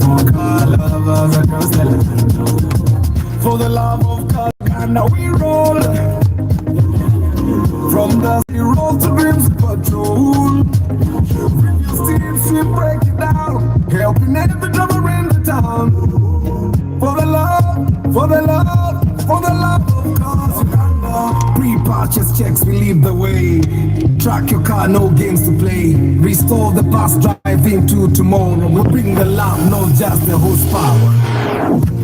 For car lovers across the land. For the love of God, Uganda we roll. From dusty road to dreams patrol. Review teams, we break it down. Helping every drummer in the town. For the love, for the love, for the love of God, Uganda. Pre-purchase checks, we lead the way. Track your car, no games to play. Restore the past, drive into tomorrow. We bring the love, not just the horsepower.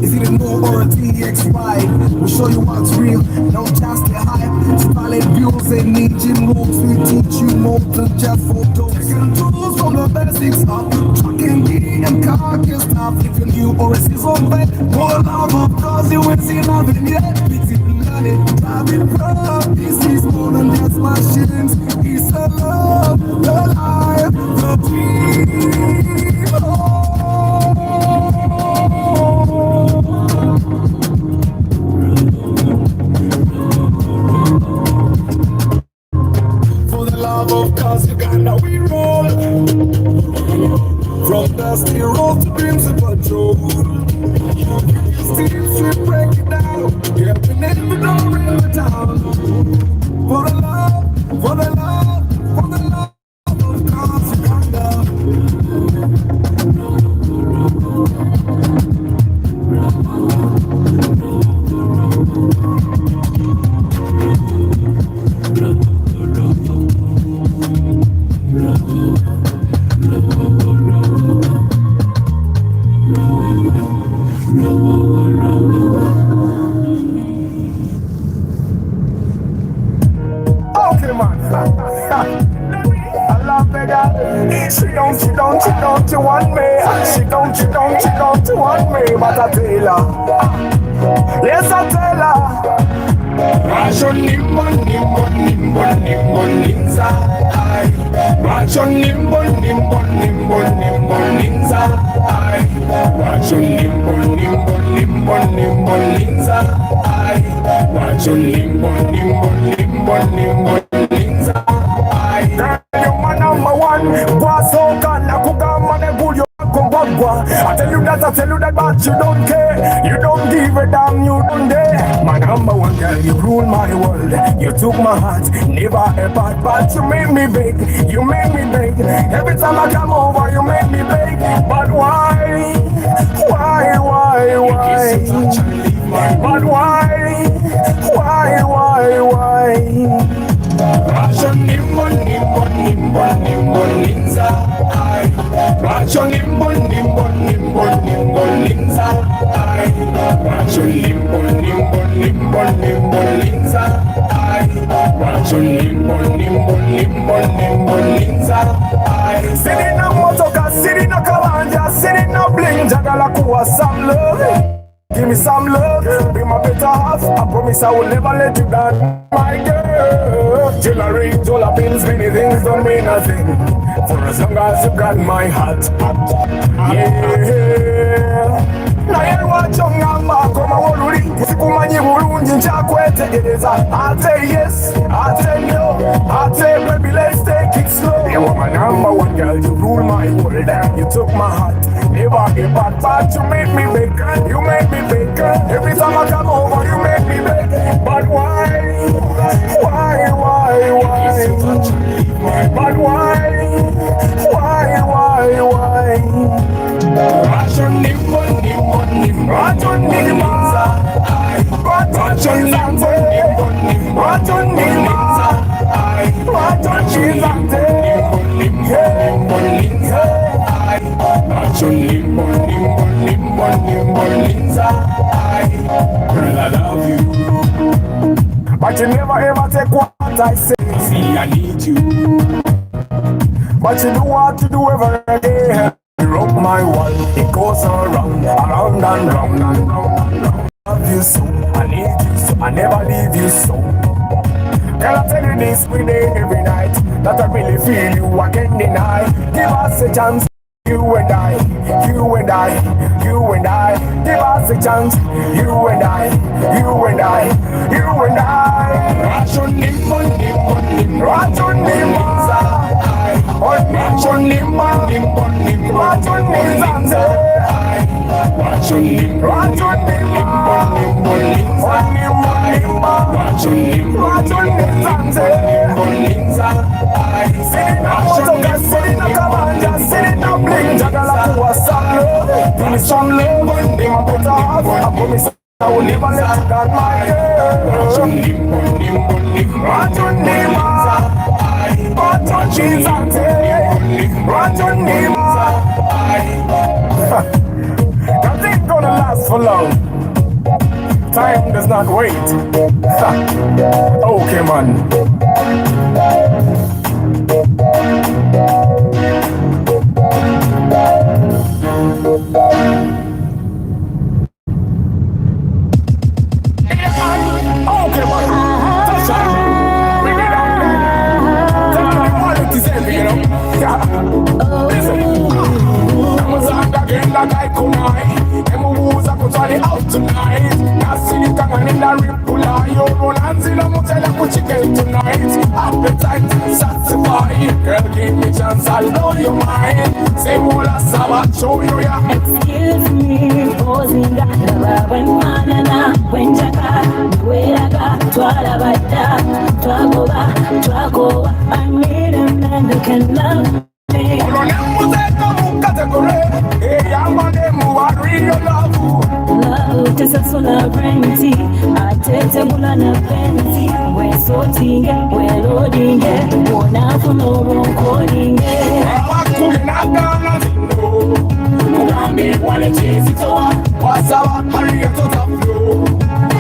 Is it a no or a TX5? We show you what's real, not just the hype. Valid views and engine rules. We teach you more than just photos. Taking tools from the basics up. Trucking gear and car gear stuff. If you're new or a season vet, more love of course you ain't seen nothing yet. It's in learning, driving proud. This is more than just machines. It's a love, the life, the dream. For the love of cause Uganda we roll. From dusty road to dreams of patrol. Steams we break it down. Helping every door in the town. For the love, for the love, for the love of cause Uganda. Okay, man. I love the girl. She don't want me. She don't want me. But I tell her. Yes, I tell her. Macho nimbo, nimbo, nimbo, nimbo, ninza. Macho nimbo, nimbo, nimbo, nimbo, ninza. Macho nimbo, nimbo, nimbo, nimbo, ninza. Macho nimbo, nimbo, nimbo, nimbo, ninza. You're my number one. Guasoka na kugama ne gulyo kogwa. I tell you that, but you don't care. You don't give a damn, you don't dare. My number one girl, you rule my world. You took my heart, never a part, but you made me big. You made me big. Every time I come over, you make me big. But why? Why? But why? Macho nimbo, nimbo, nimbo, nimbo, ninza. Macho nimbo, nimbo, nimbo, nimbo, ninza. Macho nimbo, nimbo, nimbo, nimbo, ninza. Macho nimbo, nimbo, nimbo, nimbo, ninza. Sitting na motoka, sitting na kalanja, sitting na bling, jagala kuwa some love. Give me some love, be my better half. I promise I will never let you down, my girl. Jewelry, dollar bills, many things don't mean nothing for as long as you got my heart. Yeah. Naye lwachongamba koma woluli sikumanyi bulungi nkyakwetegereza. I say yes, I say no, I say baby let's take it slow. You were my number one girl, you rule my world and you took my heart. Never give back, but you made me big, you made me big. Every time I come over you make me big. But why? But why? Macho nimbo, nimbo, nimbo, macho nimbo, macho nimbo, nimbo, nimbo, macho nimbo, macho nimbo, nimbo, nimbo, macho nimbo, nimbo, nimbo, nimbo, ninza. Girl, I love you, but you never ever take what I say. See, I need you, but you do what you do every day. You rock my world, it goes around, around and round and round and round. I love you so, I need you so, I never leave you so. Girl, I tell you this every day, every night, that I really feel you, I can't deny. Give us a chance, you and I, you and I, you and I. Give us a chance, you and I, you and I, you and I. Macho nimbo, nimbo, nimbo, macho nimbo. Macho nimbo, nimbo, nimbo, macho nimbo. I will never let you down, my girl. That ain't gonna last for long. Time does not wait. Okay, man. Girl, give me chance, I'll know your mind. Say mula saba, show you ya. Excuse me, posing that when manana, when jaka, weraga, twala bata, twagoba, I need a man who can love me. Love, just a sovereignty. I take a bulana penalty. We're sorting, we're loading, we're not for no wrong calling. Mugambi wale chezi toa, wasawa hurry up to the floor.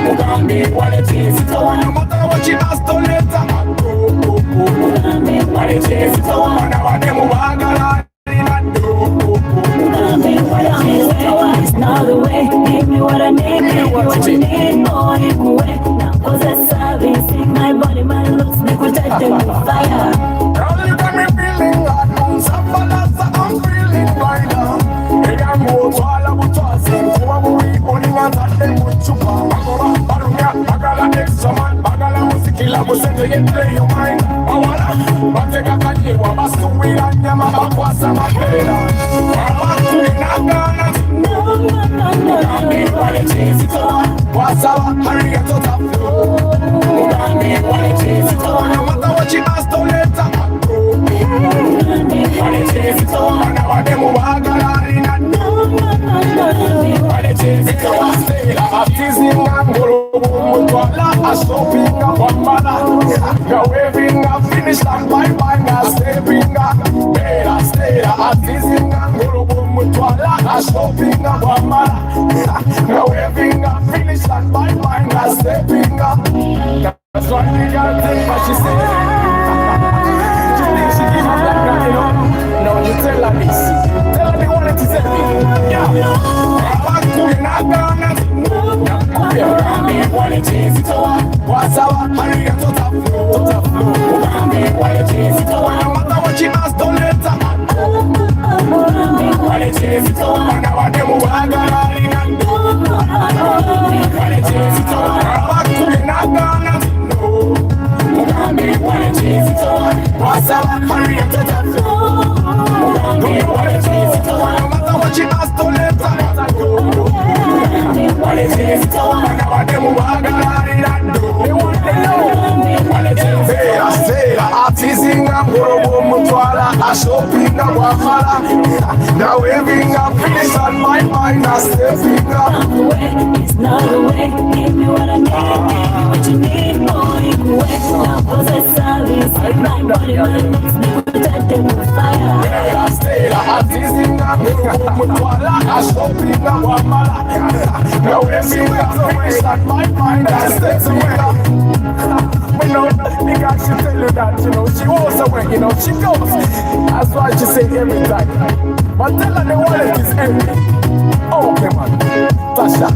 Mugambi wale chezi toa, no matter what you ask, don't let them go. Mugambi wale chezi toa, na wademu wagala. It's not the way, give me what I need, give me what you need, boy, you can wait. Now cause I service, in my body, my looks, make we touch them with fire. Girl, you got me feeling hot, I'm feeling right now. Hey, I'm more to all about tossing, to a movie, only one that they would chupa. Bagala, bagala, extra man, bagala, musikila, musende, you play your mind. Bateka kanyewa, basu wila, nyama, bakwasa, mapela. Mugambi wale chezi toa, wasawa hurry up to the floor. Mugambi wale chezi toa, no matter what you ask, don't let them go. Mugambi wale chezi toa, na wademu wagala ina. Mugambi wale chezi toa, stela artisan ngolo mutwala, a shopping a bambala. You're waving a finish line, bye na stepping a bela, stela artisan ngolo mutwala, a shopping a bambala. You're waving a finish line, bye na stepping a. That's what the girl think, but she said. She thinks she give up that girl, you know. No, you tell her this. Tell her they wanted to tell me. Yeah. I'm going out down and Mugambi wale chezi toa, wasawa hurry up to the floor. Mugambi wale chezi toa, no matter what you ask, don't let them go. Mugambi wale chezi toa, na wademu wagala ina. Mugambi wale chezi toa, I'm going out down and Mugambi wale chezi toa, wasawa hurry up to the floor. Mugambi wale chezi toa, no matter what you ask, don't let them go. Wale chezi toa, na wademu wagala ina. They want to know. Wale chezi toa, stela artisan ngoro mutwala, a shopping a wafala. Now waving a finish on my mind, a stepping up. It's not the way, give me what I need, give me what you need, boy, you can wait. Now cause I service, like my body, my looks, make we touch them with fire. Yeah, stela artisan ngoro mutwala, a shopping a wafala. Now waving a finish on my mind, a stepping up. We know the girl, she tell you that, you know, she walks away, you know, she goes. That's why she say every time. But tell her the wallet is empty. Okay, man. Tasha.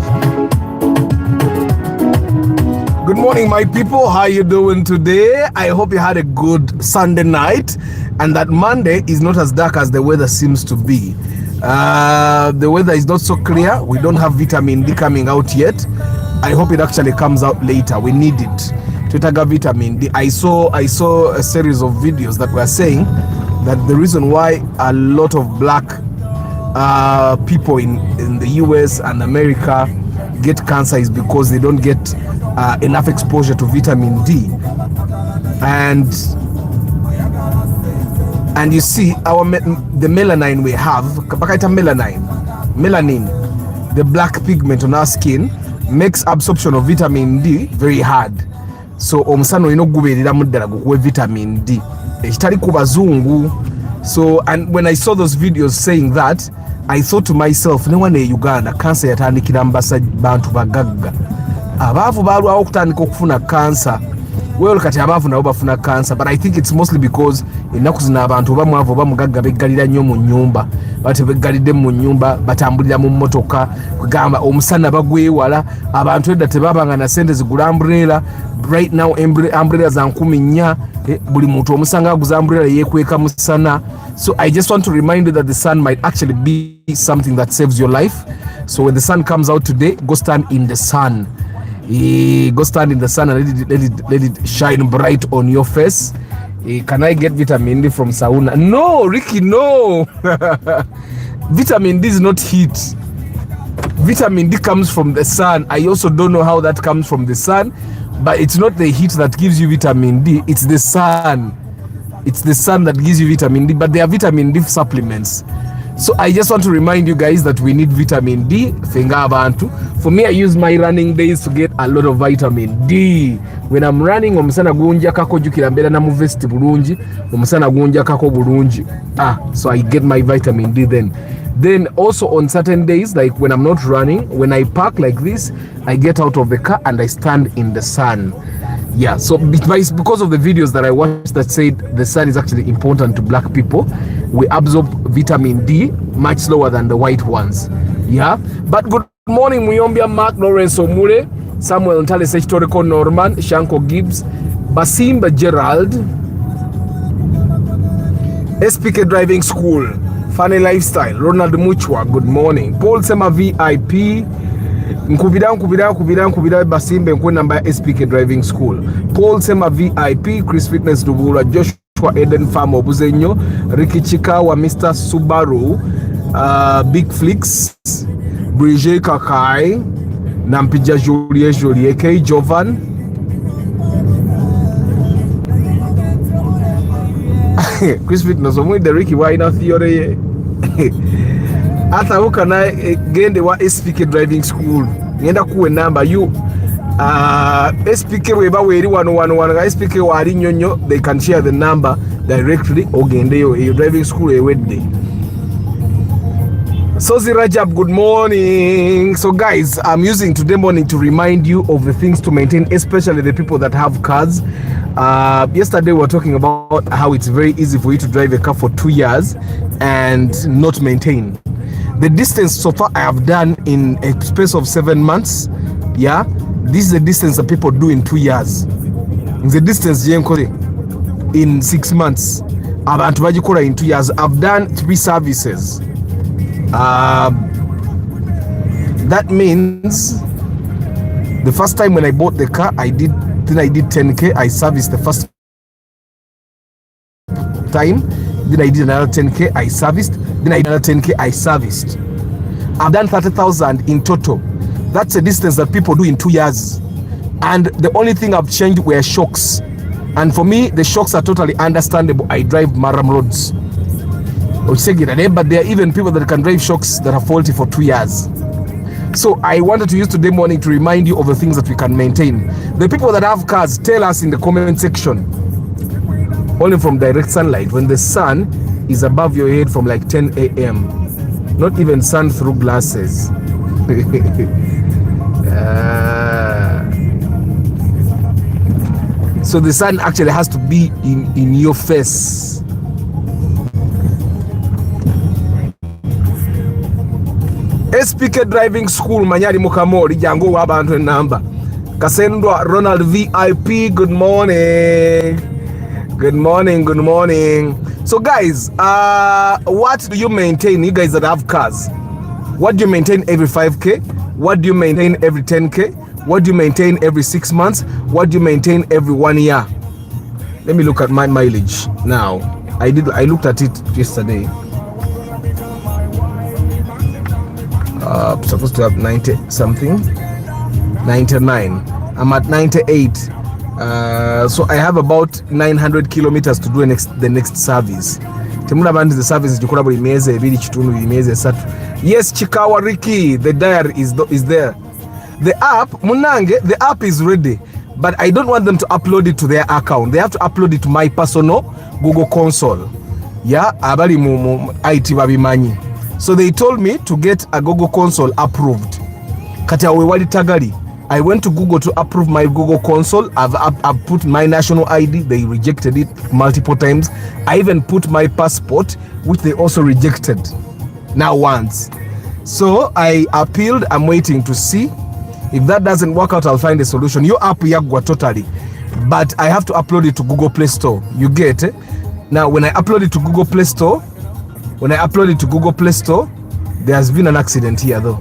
Good morning, my people. How you doing today? I hope you had a good Sunday night and that Monday is not as dark as the weather seems to be. The weather is not so clear. We don't have vitamin D coming out yet. I hope it actually comes out later. We need it. Tutaga vitamin D. I saw a series of videos that were saying that the reason why a lot of black people in the US and America get cancer is because they don't get enough exposure to vitamin D. And you see the melanin we have, melanin, the black pigment on our skin makes absorption of vitamin D very hard. So omusana olina okugubeereramu ddala gukuwe vitamin D ekitali ku bazungu. So and when I saw those videos saying that, I thought to myself, ne wane Uganda cancer yatandikira bantu bagagga, abaavu balwawo okutandika okufuna cancer. Well, kati abaavu nabo bafuna cancer, but I think it's mostly because ennaku zino abantu oba mwavu oba mugagga beggalira nnyo mu nnyumba, batebeggalidde mu nnyumba, batambulira mu mmotoka, kugamba omusana bagwewala. Abantu edda tebabanga na sente zigula umbrella. Right now umbrella za 14, buli muntu omusanga aguza umbrella yekweka musana. So I just want to remind you that the sun might actually be something that saves your life. So when the sun comes out today, go stand in the sun. Go stand in the sun and let it shine bright on your face. Can I get vitamin D from sauna? No, Ricky, no. Vitamin D is not heat. Vitamin D comes from the sun. I also don't know how that comes from the sun, but it's not the heat that gives you vitamin D, it's the sun. It's the sun that gives you vitamin D, but there are vitamin D supplements. So I just want to remind you guys that we need vitamin D. For me, I use my running days to get a lot of vitamin D. When I'm running, omusana gunja kako jukira mbera na muvesti bulungi, omusana gunja kako bulungi. So I get my vitamin D then. Then also on certain days, like when I'm not running, when I park like this, I get out of the car and I stand in the sun. Yeah, so because of the videos that I watched that said the sun is actually important to black people, we absorb vitamin D much slower than the white ones. Yeah, but good morning Muyombia, Mark Lawrence Omule, Samuel Ntale Sechtoreko Norman, Shanko Gibbs, Basimba Gerald, SPK Driving School, Funny Lifestyle, Ronald Muchwa, good morning. Paul Sema VIP, Nkubira Basimbe nkwe namba SPK Driving School. Paul Sema VIP, Chris Fitness Dubula, Joshua Eden Farm Obuzenyo, Ricky Chikawa, Mr. Subaru, Big Flix, Brigitte Kakai, Nampija Julie K. Jovan, Chris Fitness omwe the Ricky Wine theory. Ata ukana gende wa SPK Driving School ngenda kuwe namba you SPK weba weri 111 SPK wali nyonyo, they can share the number directly ogende yo driving school ewedde. Sozi Rajab, good morning. So guys, I'm using today morning to remind you of the things to maintain, especially the people that have cars. Yesterday we were talking about how it's very easy for you to drive a car for 2 years and not maintain. The distance so far I have done in a space of 7 months. Yeah, this is the distance that people do in 2 years. The distance in 6 months. In 2 years. I've done 3 services. That means the first time when I bought the car, I did 10k. I serviced the first time. Then I did another 10k. I serviced. Then I did another 10k. I serviced. I've done 30,000 in total. That's a distance that people do in 2 years. And the only thing I've changed were shocks. And for me, the shocks are totally understandable. I drive Maram roads. But there are even people that can drive shocks that are faulty for 2 years. So I wanted to use today morning to remind you of the things that we can maintain. The people that have cars, tell us in the comment section. Only from direct sunlight, when the sun is above your head from like 10 a.m. Not even sun through glasses. So the sun actually has to be in your face. SPK Driving School, Manyari Mukamori, Jango Wabantu number. Kasendwa Ronald VIP, good morning. Good morning, good morning. So guys, what do you maintain, you guys that have cars? What do you maintain every 5k? What do you maintain every 10k? What do you maintain every 6 months? What do you maintain every 1 year? Let me look at my mileage now. I looked at it yesterday. supposed to have 90 something, 99. I'm at 98. So I have about 900 kilometers to do the next service. The service is yes, Chikawa Ricky, the diary is there. The app, Munange, the app is ready, but I don't want them to upload it to their account. They have to upload it to my personal Google console. Yeah, abali mu IT babimanyi. So they told me to get a Google console approved. Kati awe wali tagali. I went to Google to approve my Google console. I've put my national ID. They rejected it multiple times. I even put my passport, which they also rejected. Now once. So I appealed. I'm waiting to see. If that doesn't work out, I'll find a solution. Your app yagwa totally. But I have to upload it to Google Play Store. You get it? Now, when I upload it to Google Play Store, there has been an accident here though.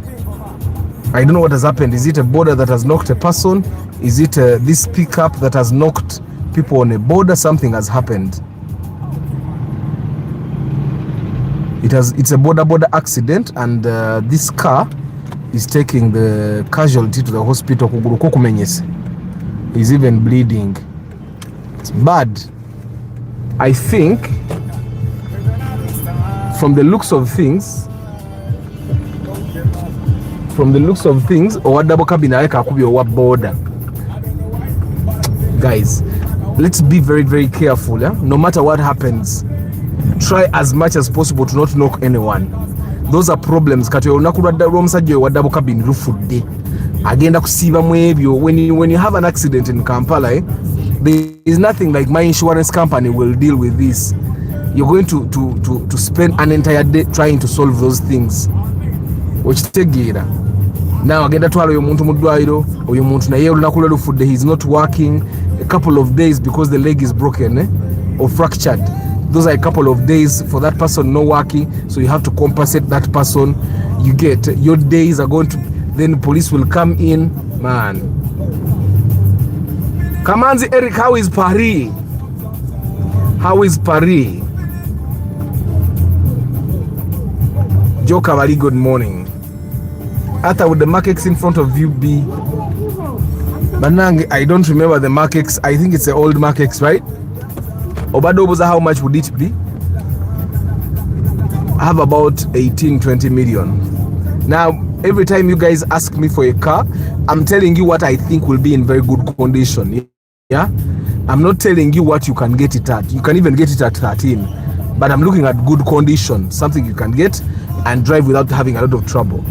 I don't know what has happened. Is it a border that has knocked a person? Is it this pickup that has knocked people on a border? Something has happened. It's a border accident, and this car is taking the casualty to the hospital. He's even bleeding. It's bad. I think from the looks of things, guys, let's be very, very careful. Yeah? No matter what happens, try as much as possible to not knock anyone. Those are problems. When you have an accident in Kampala, there is nothing like my insurance company will deal with this. You're going to spend an entire day trying to solve those things. Now agenda twala oyo muntu mudwairo, oyo muntu naye olunaku lufudde, he's not working a couple of days because the leg is broken or fractured. Those are a couple of days for that person not working, so you have to compensate that person. You get your days are going to, then police will come in. Man, Kamanzi Eric, how is Paris? Joe Cavalli, good morning. Arthur, would the markets in front of you be? Manang, I don't remember the markets. I think it's the old markets, right? Obadoboza, how much would it be? I have about 18-20 million. Now, every time you guys ask me for a car, I'm telling you what I think will be in very good condition. Yeah? I'm not telling you what you can get it at. You can even get it at 13. But I'm looking at good condition, something you can get and drive without having a lot of trouble.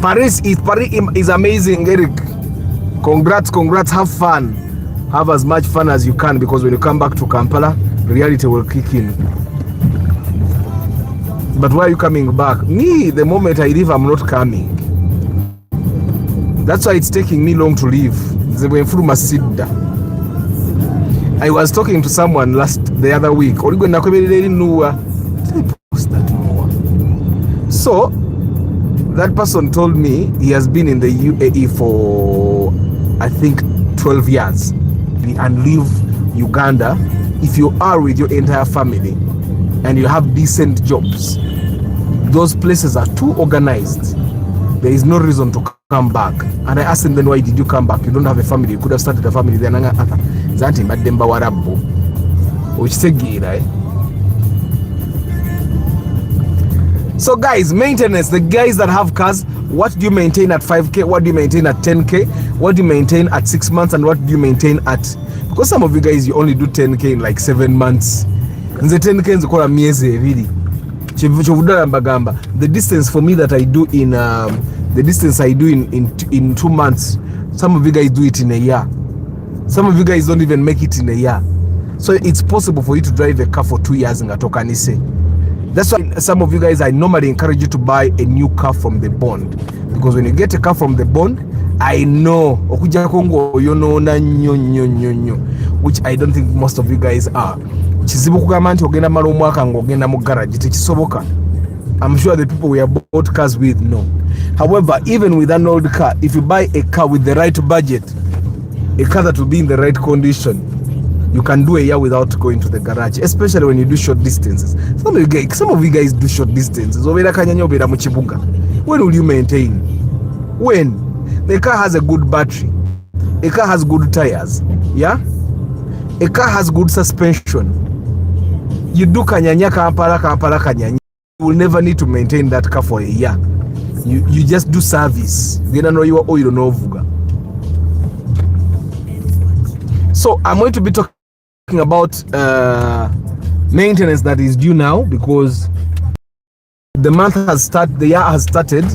Paris is amazing, Eric. Congrats, have fun. Have as much fun as you can, because when you come back to Kampala, reality will kick in. But why are you coming back? Me, the moment I leave, I'm not coming. That's why it's taking me long to leave. I was talking to someone the other week. So that person told me he has been in the UAE for, I think, 12 years and leave Uganda. If you are with your entire family and you have decent jobs, those places are too organized. There is no reason to come back. And I asked him, then why did you come back? You don't have a family. You could have started a family there. So guys, maintenance, the guys that have cars, what do you maintain at 5K? What do you maintain at 10K? What do you maintain at 6 months? And what do you maintain at, because some of you guys, you only do 10K in like 7 months. And the 10K is called a mieze, really. The distance for me that I do in in 2 months, some of you guys do it in a year. Some of you guys don't even make it in a year. So it's possible for you to drive a car for 2 years in Atokanise. That's why some of you guys, I normally encourage you to buy a new car from the bond, because when you get a car from the bond, I know which I don't think most of you guys are. I'm sure the people we have bought cars with know. However, even with an old car, if you buy a car with the right budget, a car that will be in the right condition, you can do a year without going to the garage, especially when you do short distances. Some of you guys do short distances. When will you maintain? When the car has a good battery, a car has good tires, yeah, a car has good suspension, you do kanyanya kampala kanyanya, you will never need to maintain that car for a year. You just do service. You don't know your oil no vuga. So I'm going to be talking about maintenance that is due now, because the month has started, the year has started,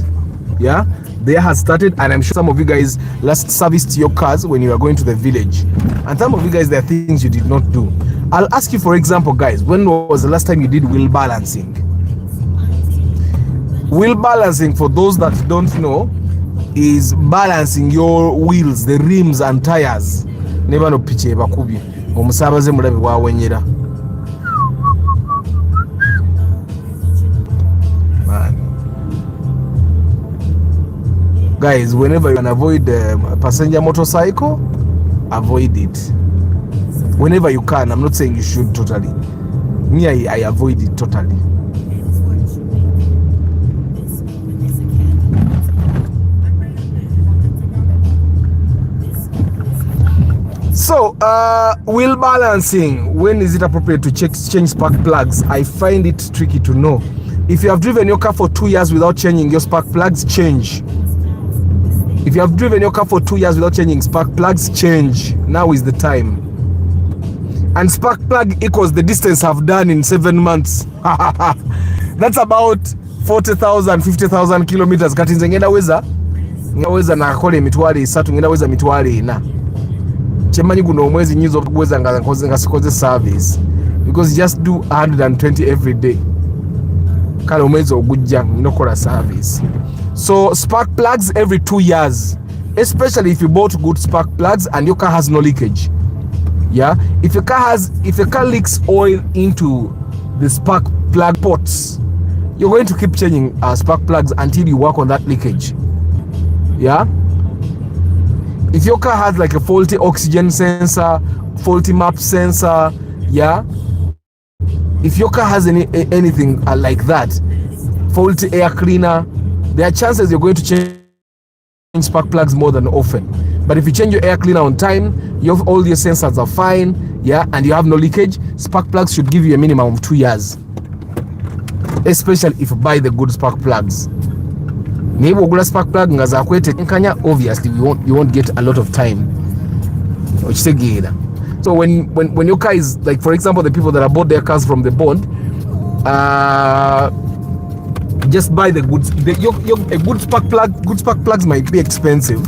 yeah, the year has started, and I'm sure some of you guys last serviced your cars when you were going to the village, and some of you guys, there are things you did not do. I'll ask you, for example, guys, when was the last time you did wheel balancing? Wheel balancing, for those that don't know, is balancing your wheels, the rims and tires. Never no piche bakubi omusabaze mulabe wawenyera. Guys, whenever you can avoid a passenger motorcycle, avoid it whenever you can. I'm not saying you should totally. Me, I avoid it totally. So, wheel balancing, when is it appropriate to change spark plugs? I find it tricky to know. If you have driven your car for 2 years without changing your spark plugs, change. If you have driven your car for 2 years without changing spark plugs, change. Now is the time. And spark plug equals the distance I've done in 7 months. That's about 40,000, 50,000 kilometers. Kati nze ngenda weza na kole mitwale isatu, ngenda weza mitwale ina. Chemanyi guno omwezi nyizo okuweza nga sikoze service, because just do 120 every day. Kale omwezi ogujja nokola service. So spark plugs every 2 years, especially if you bought good spark plugs and your car has no leakage. Yeah, if your car leaks oil into the spark plug ports, you're going to keep changing spark plugs until you work on that leakage. Yeah. If your car has like a faulty oxygen sensor, faulty map sensor, yeah, if your car has anything like that, faulty air cleaner, there are chances you're going to change spark plugs more than often. But if you change your air cleaner on time, all your sensors are fine, yeah, and you have no leakage, spark plugs should give you a minimum of 2 years, especially if you buy the good spark plugs. Maybe ogula spark plug nga zakwete nkanya, obviously you won't get a lot of time. So when your car is, like, for example, the people that have bought their cars from the bond, just buy the goods. A good spark plug. Good spark plugs might be expensive.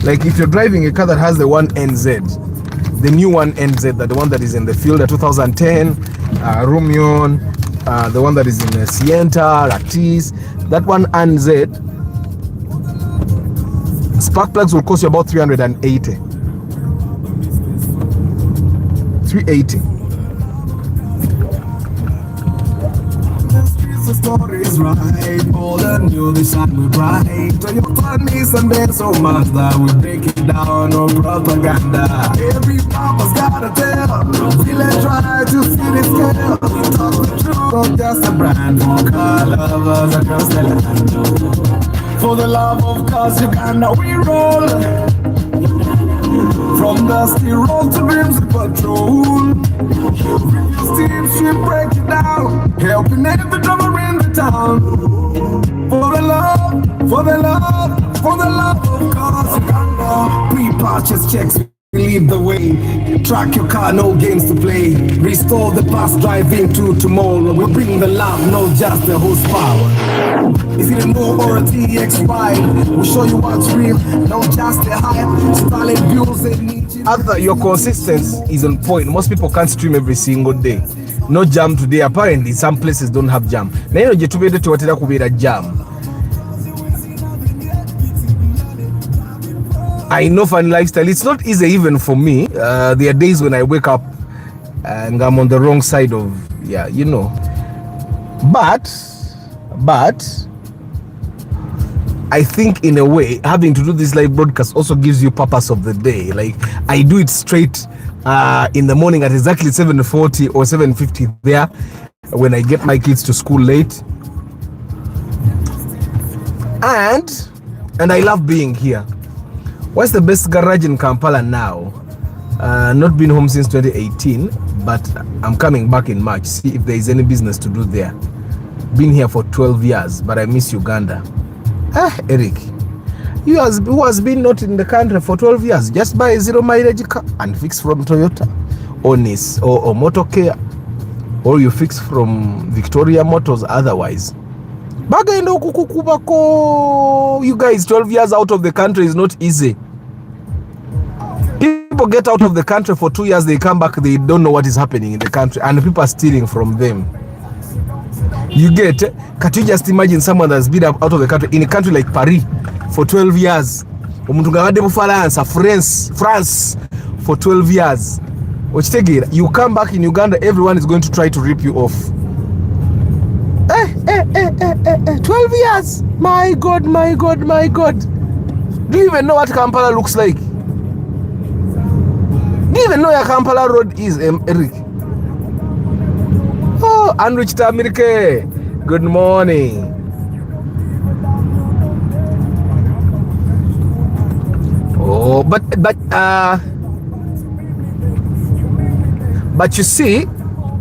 Like if you're driving a car that has the 1NZ, the new 1NZ, the one that is in the field, the 2010 Rumion, the one that is in the Sienta, Ratis, that one NZ. Spark plugs will cost you about 380. 380. The story's right, all the new this and we bright. Toyota Nissan, there's so much that we break it down, no propaganda. Every papa's gotta tell, village try to see the scale. We talk the truth of just a brand, for car lovers across the land. For the love of cars, Uganda, we roll. From dusty road to rims of patrol. Steam ship break it down, helping every drummer in the town. For the love of cars, Uganda. Pre-purchase checks, we lead the way. Track your car, no games to play. Restore the past, drive into tomorrow. We bring the love, not just the horsepower. Is it a no or a TX ride? We'll show you what's real, not just the hype. Solid views and niches. After your consistency is on point. Most people can't stream every single day. No jam today. Apparently, some places don't have jam. Na hino je tubede tuwatera kubera jam. I know fun lifestyle. It's not easy even for me. There are days when I wake up and I'm on the wrong side of, yeah, you know. But I think in a way, having to do this live broadcast also gives you purpose of the day. Like I do it straight in the morning at exactly 7:40 or 7:50 there when I get my kids to school late. And I love being here. What's the best garage in Kampala now? Not been home since 2018, but I'm coming back in March. See if there is any business to do there. Been here for 12 years, but I miss Uganda. Eric, who has been not in the country for 12 years? Just buy a 0 mileage car and fix from Toyota or Nis or Motocare, or you fix from Victoria Motors otherwise. You guys, 12 years out of the country is not easy. People get out of the country for 2 years, they come back, they don't know what is happening in the country, and people are stealing from them. You get, can't you just imagine someone that's been out of the country, in a country like Paris for 12 years, France for 12 years. You come back in Uganda, everyone is going to try to rip you off. 12 years, my God. Do you even know what Kampala looks like? Do you even know where Kampala Road is, Eric? Oh, Anrich Tamirke, good morning. Oh, but you see,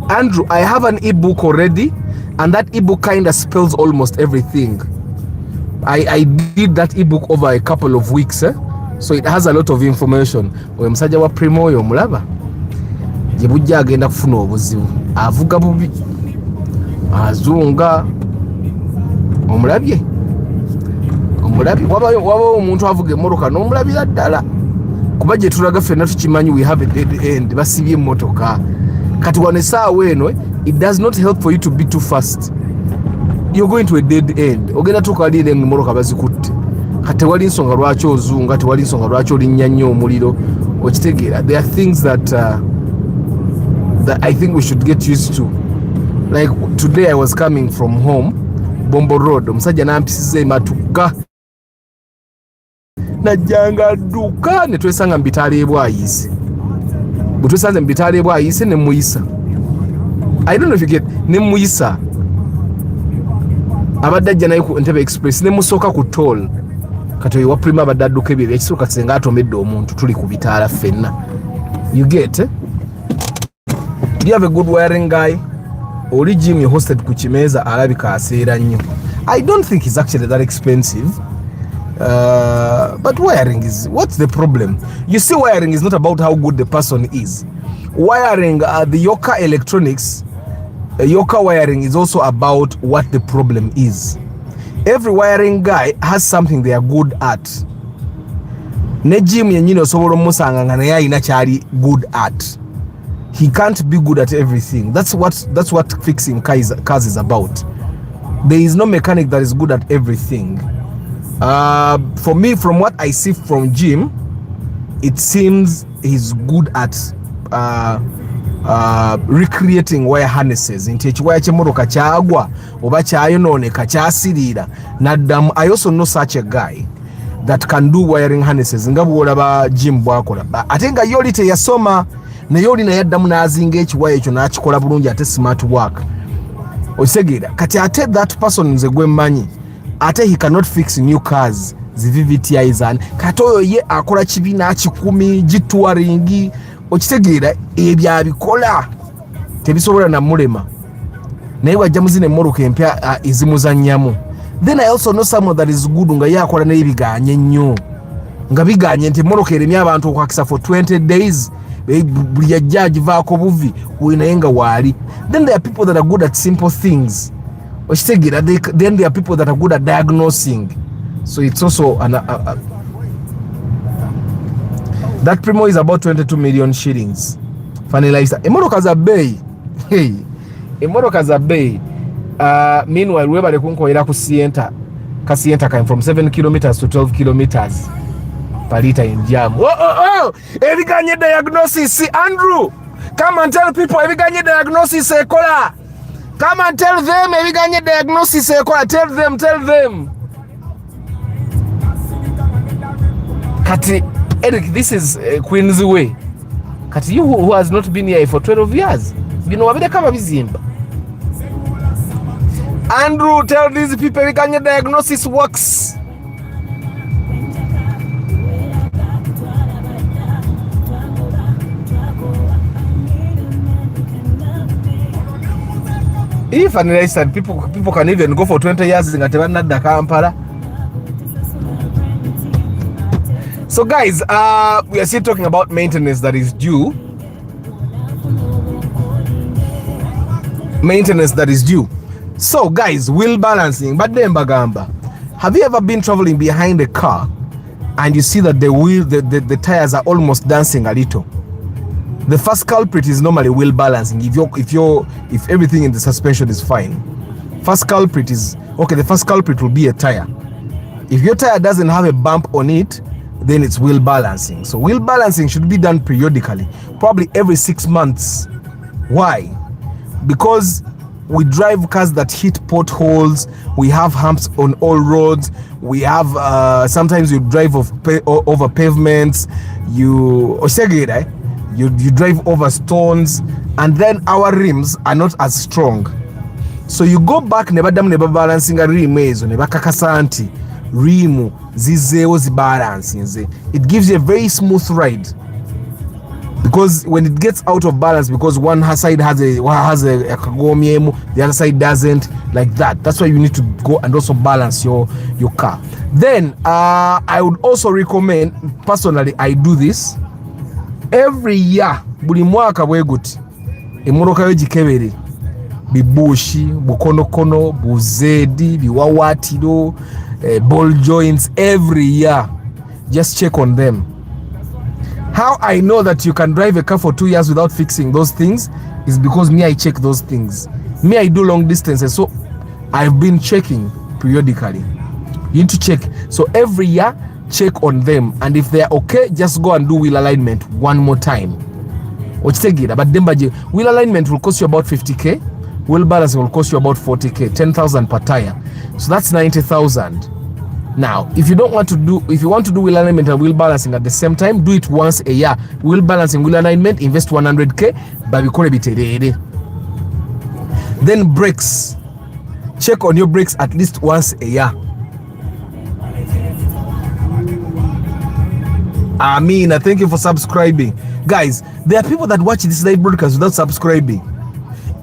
Andrew, I have an ebook already, and that ebook kind of spells almost everything. I did that ebook over a couple of weeks, so it has a lot of information. Oyo musajja wa Primo oyo mulaba gye bujja agenda kufuna obuzibu, avuga bubi, azunga, omulabye wabawo omuntu avuga emmotoka n'omulabira ddala, kuba gye tulaga ffenna tukimanyi, we have a dead end, basibye emmotoka. Kati wane saawa eno, it does not help for you to be too fast. You're going to a dead end. Ogenda tukalira emmotoka bazikutte. Kati tewali nsonga lwaki ozunga, tewali nsonga lwaki olinnya nnyo omuliro, okitegeera. There are things that I think we should get used to. Like today I was coming from home, Bombo Road, omusajja nampisiza ematuka, najjanga dduka ne twesanga mu bitaala ebwayise. Bwe twesanze mu bitaala ebwayise ne muyisa. I don't know if you get, ne muyisa abadde ajja naye ku Entebbe Express, ne musooka ku toll. Kati oyo wa Prima abadde adduka ebyo ekisooka kisenga atomedde omuntu, tuli ku bitaala ffenna. You get? Do you have a good wiring guy? Oli Jim you hosted ku Kimeza alabika aseera nnyo. I don't think it's actually that expensive. But wiring is, what's the problem? You see, wiring is not about how good the person is. Wiring, the Yoka electronics, Yoka wiring is also about what the problem is. Every wiring guy has something they are good at. Ne Jim yenyini osobola omusanga nga naye alina kyali good at. He can't be good at everything. That's what fixing cars is about. There is no mechanic that is good at everything. For me, from what I see from Jim, it seems he's good at recreating wire harnesses. Nti ekiwaya ky'emmotoka kyagwa oba kyayonooneka kyasiriira n'addamu. I also know such a guy that can do wiring harnesses nga bw'olaba Jim bw'akola. Ate nga yoli teyasoma, naye oli naye addamu n'azinga ekiwaya ekyo n'akikola bulungi, ate smart work. Okisegeera kati ate that person nze gwe mmanyi, ate he cannot fix new cars, zi VVTIs, kati oyo ye akola kibiina kikumi gitwaringi. Okitegeera ebyo abikola tebisobola namulema, naye wajja muzina emmoroka empya ezimuzannyamu. Then I also know someone that is good nga ye akola naye biganye nnyo, nga biganye nti emmoroka eremye abantu okwakisa for 20 days, buli yajja agivaako buvi naye nga waali. Then there are people that are good at simple things. Okitegeera, then there are people that are good at diagnosing. So it's also that Primo is about 22 million shillings. Finalizer. Emmotoka za bei. Hey. Emmotoka za bei. Meanwhile, we bale kunkoera ku Sienta. Ka Sienta came from 7 kilometers to 12 kilometers per liter in jam. Oh! Ebiganye diagnosis. See, Andrew, come and tell people ebiganye diagnosis ekola. Come and tell them ebiganye diagnosis ekola. Tell them. Kati Eric, this is Queen's Way. Kati you who has not been here for 12 years, bino wabide kama bizimba. Andrew, tell these people we can your diagnosis works. If and said people can even go for 20 years in Gatevana Kampala. So guys, we are still talking about maintenance that is due. Maintenance that is due. So guys, wheel balancing. But then Bagamba, have you ever been traveling behind a car and you see that the tires are almost dancing a little? The first culprit is normally wheel balancing. If everything in the suspension is fine, first culprit is okay. The first culprit will be a tire. If your tire doesn't have a bump on it, then it's wheel balancing. So wheel balancing should be done periodically, probably every 6 months. Why? Because we drive cars that hit potholes. We have humps on all roads. We have sometimes you drive over pavements. You drive over stones, and then our rims are not as strong. So you go back never balancing a rim never kakasanti rimu zizeo zibalancing. It gives you a very smooth ride, because when it gets out of balance, because one side has a kagomiemu, the other side doesn't, like that. That's why you need to go and also balance your car. Then I would also recommend, personally I do this every year. Buli mwaka bweguti emoroka yo gikebere bibushi bukonokono buzedi biwawatiro ball joints every year. Just check on them. How I know that you can drive a car for 2 years without fixing those things is because me, I check those things. Me, I do long distances, so I've been checking periodically. You need to check. So every year, check on them, and if they're okay, just go and do wheel alignment one more time. But wheel alignment will cost you about 50k. Wheel balancing will cost you about 40k, 10,000 per tire. So that's 90,000. Now, if you want to do wheel alignment and wheel balancing at the same time, do it once a year. Wheel balancing, wheel alignment, invest 100k. Then brakes. Check on your brakes at least once a year. Amina, thank you for subscribing. Guys, there are people that watch this live broadcast without subscribing.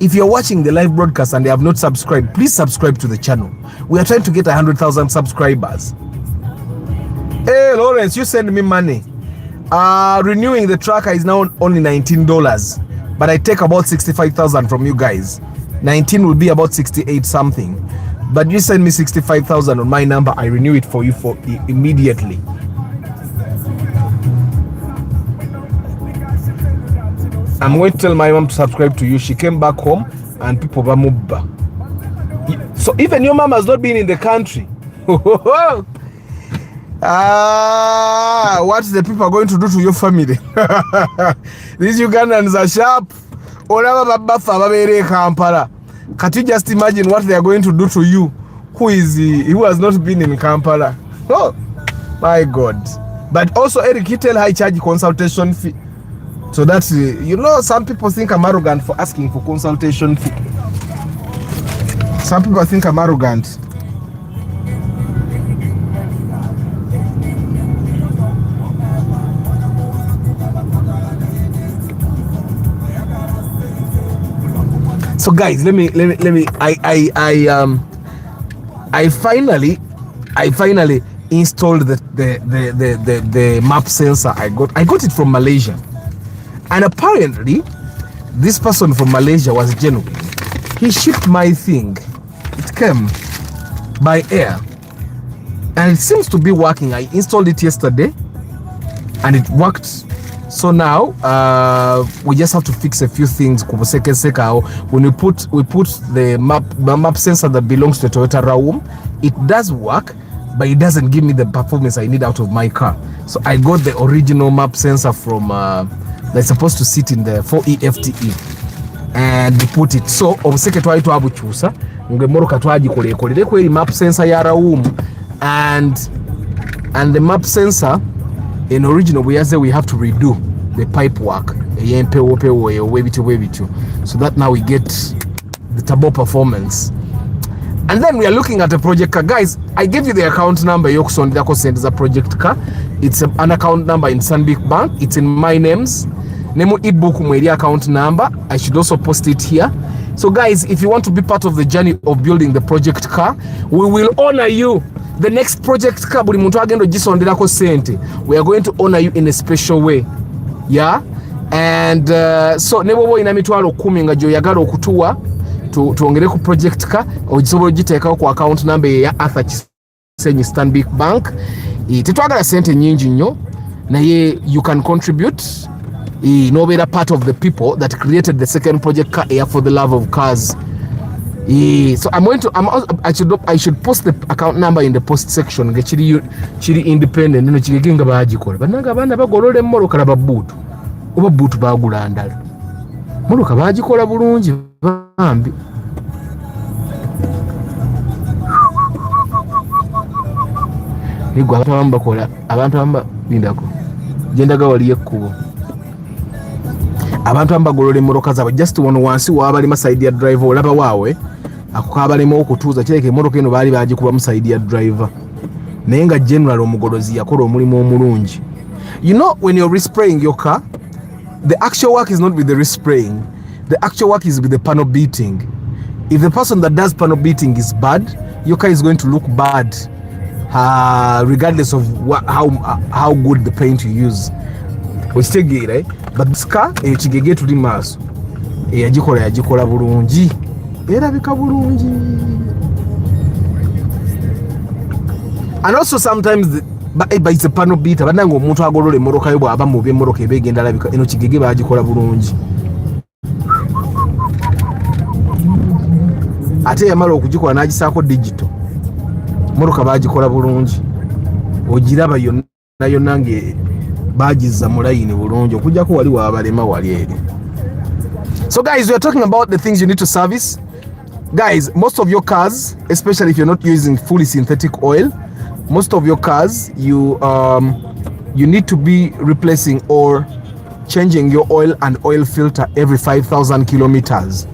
If you're watching the live broadcast and they have not subscribed, please subscribe to the channel. We are trying to get 100,000 subscribers. Hey, Lawrence, you send me money. Renewing the tracker is now only $19, but I take about 65,000 from you guys. 19 will be about 68 something. But you send me 65,000 on my number, I renew it for you immediately. I'm going to tell my mom to subscribe to you. She came back home and people were moved. So even your mom has not been in the country. What the people are going to do to your family? These Ugandans are sharp. Can't you just imagine what they are going to do to you? Who has not been in Kampala? Oh my God. But also, Eric, you tell her charge consultation fee. So that, some people think I'm arrogant for asking for consultation fee. Some people think I'm arrogant. So guys, let me I finally installed the map sensor. I got it from Malaysia. And apparently, this person from Malaysia was genuine. He shipped my thing. It came by air. And it seems to be working. I installed it yesterday. And it worked. So now, we just have to fix a few things. When we put the map sensor that belongs to the Toyota Raum, it does work, but it doesn't give me the performance I need out of my car. So I got the original map sensor from... they're supposed to sit in the 4EFTE, and we put it. So obuseke twali twabukyusa ngemoroka twagikolekolere kweri map sensor ya Raum, and the map sensor in original we have to redo the pipe work so that now we get the turbo performance. And then we are looking at a project car. Guys, I gave you the account number. It's a project car. It's an account number in Stanbic Bank. It's in my names. Nemo ebook mweri account number. I should also post it here. So guys, if you want to be part of the journey of building the project car, we will honor you. The next project car, we are going to honor you in a special way. Yeah? And so nebo ina mitwalo 10 nga jo yagala okutuwa tuongere ku project ka ogisobola giteekawo ku account number ya Arthur Kisenyi Stanbic Bank. Tetwagala sente nyingi nnyo naye you can contribute nobeera part of the people that created the second project car air for the love of cars. So I should post the account number in the post section nga kiri independent nino kigenga baagikola bannanga abaana bagolola emmoloka laba bbuutu oba bbuutu baagula ndala moloka baagikola bulungi bambi. Nigwa abantu abamu bakola abantu abamu bindako gyendaga wali ekkubo abantu abamu bagolola emmoloka zaabwe just wano wansi waabalima side ya driver olaba waawe ako kaabalema okutuuza kireke emmoloka eno baali baagikuba mu side ya driver naye nga general omugolozi yakola omulimu omulungi. You know, when you're respraying your car, the actual work is not with the respraying. The actual work is with the panel beating. If the person that does panel beating is bad, your car is going to look bad, regardless of how good the paint you use. Ochitege, right? But this car, chigege tuli maso. Yagikola bulungi. Erabika bulungi. And also sometimes but it's a panel beater. But nango omuntu agolole emmoloka yo bw'aba mubi emmoloka eba egenda alabika eno kigege baagikola bulungi. Ate yamala okugikola n'agisaako digital. Emmoloka baagikola bulungi. Ogiraba yonna nge baagizza mu layini bulungi okuggyako wali waabalema wali eri. So guys, we are talking about the things you need to service. Guys, most of your cars, especially if you're not using fully synthetic oil, most of your cars you need to be replacing or changing your oil and oil filter every 5,000 kilometers.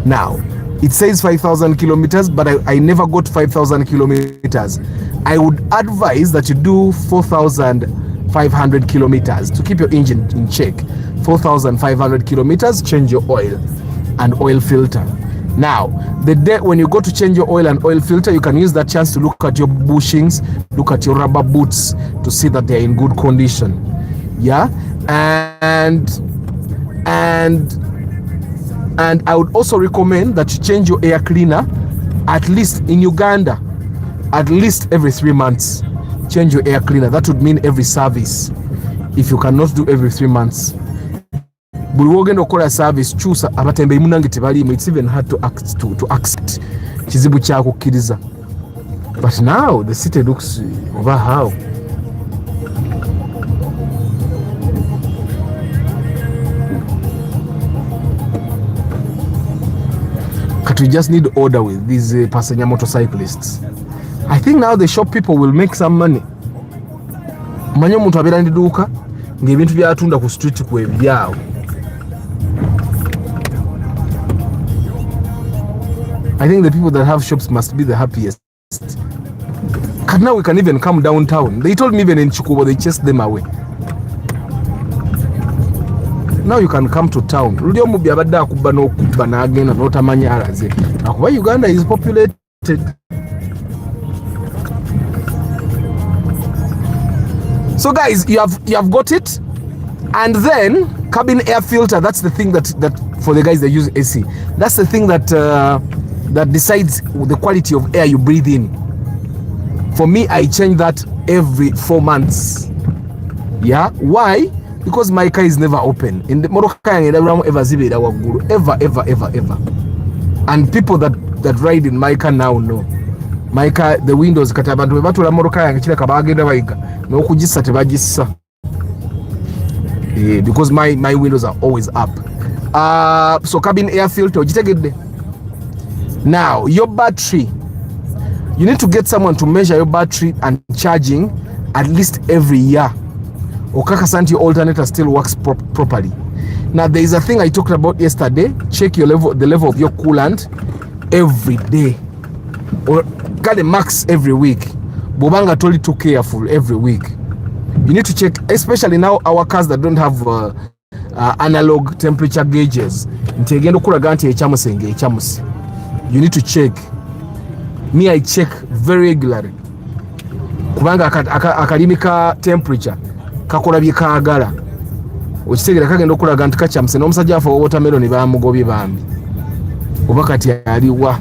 Now it says 5,000 kilometers, but I never got 5,000 kilometers. I would advise that you do 4,500 kilometers to keep your engine in check. 4,500 kilometers, change your oil and oil filter. Now, the day when you go to change your oil and oil filter, you can use that chance to look at your bushings, look at your rubber boots to see that they are in good condition. Yeah, and I would also recommend that you change your air cleaner at least in Uganda, at least every 3 months. Change your air cleaner. That would mean every service. If you cannot do every 3 months. Buli wogenda okola service chusa abatembeyi munange tebalimu. It's even hard to accept kizibu kyakukkiriza. But now the city looks over how. But we just need order with these passenger motorcyclists. I think now the shop people will make some money. Manyo omuntu abeera ndiduuka ng'ebintu byatunda ku street kwebyawo. I think the people that have shops must be the happiest. But now we can even come downtown. They told me even in Chikubo they chased them away. Now you can come to town. Lulio mubi abadde akubba n'okubba n'agenda n'otamanya alaze. Akuba Uganda is populated. So guys, you have got it. And then cabin air filter, that's the thing that for the guys that use AC, that's the thing that that decides the quality of air you breathe in. For me, I change that every 4 months. Yeah, why? Because my car is never open. In the motor car, ever. And people that ride in my car now know. My car, the windows katabantu batula motor car ngikira kabagenda bayiga n'okugissa tebagissa. Because my windows are always up. So cabin air filter ogitegedde. Now your battery, you need to get someone to measure your battery and charging at least every year. Okakasa nti your alternator still works properly. Now there is a thing I talked about yesterday. Check your level, the level of your coolant every day, or got a max every week. Bobanga told you to careful every week. You need to check, especially now our cars that don't have analog temperature gauges. You need to check. Me, I check very regularly. Kubanga akalimika temperature kakola byekagala okitegera kagenda okulaga nti kachamuse n'omusajja afa watermelon bamugobye bambi oba kati aliwa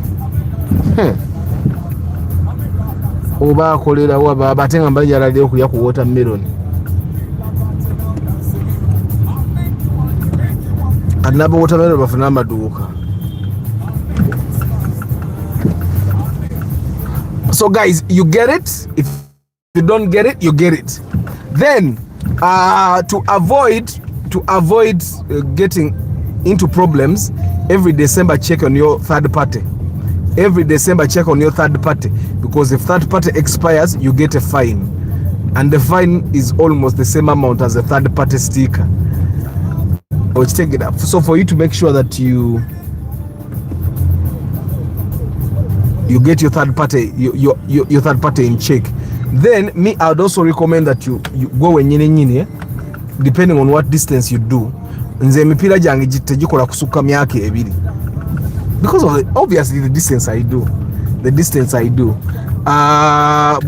oba akolera wa batenga mbali yaladde okulya ku watermelon anaba watermelon bafuna amaduuka. So guys, you get it. If you don't get it, you get it. Then to avoid getting into problems, every December check on your third party. Every December check on your third party, because if third party expires, you get a fine, and the fine is almost the same amount as the third party sticker. Let's take it up. So for you to make sure that you get your third party your third party in check, then me, I would also recommend that you go wenyine depending on what distance you do. Nze emipira gyange tegikola kusuka myaka ebiri because of obviously the distance I do.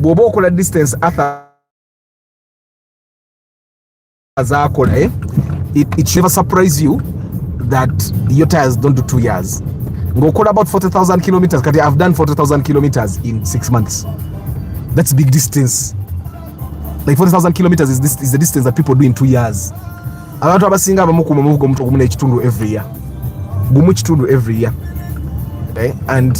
Bwoba okola distance azakola it should never surprise you that your tires don't do 2 years. Go call about 40,000 kilometers. I've done 40,000 kilometers in 6 months. That's big distance. Like 40,000 kilometers is the distance that people do in 2 years. Abantu abasinga abamuku mumuna ekitundu every year. Gumu ekitundu every year. Okay? And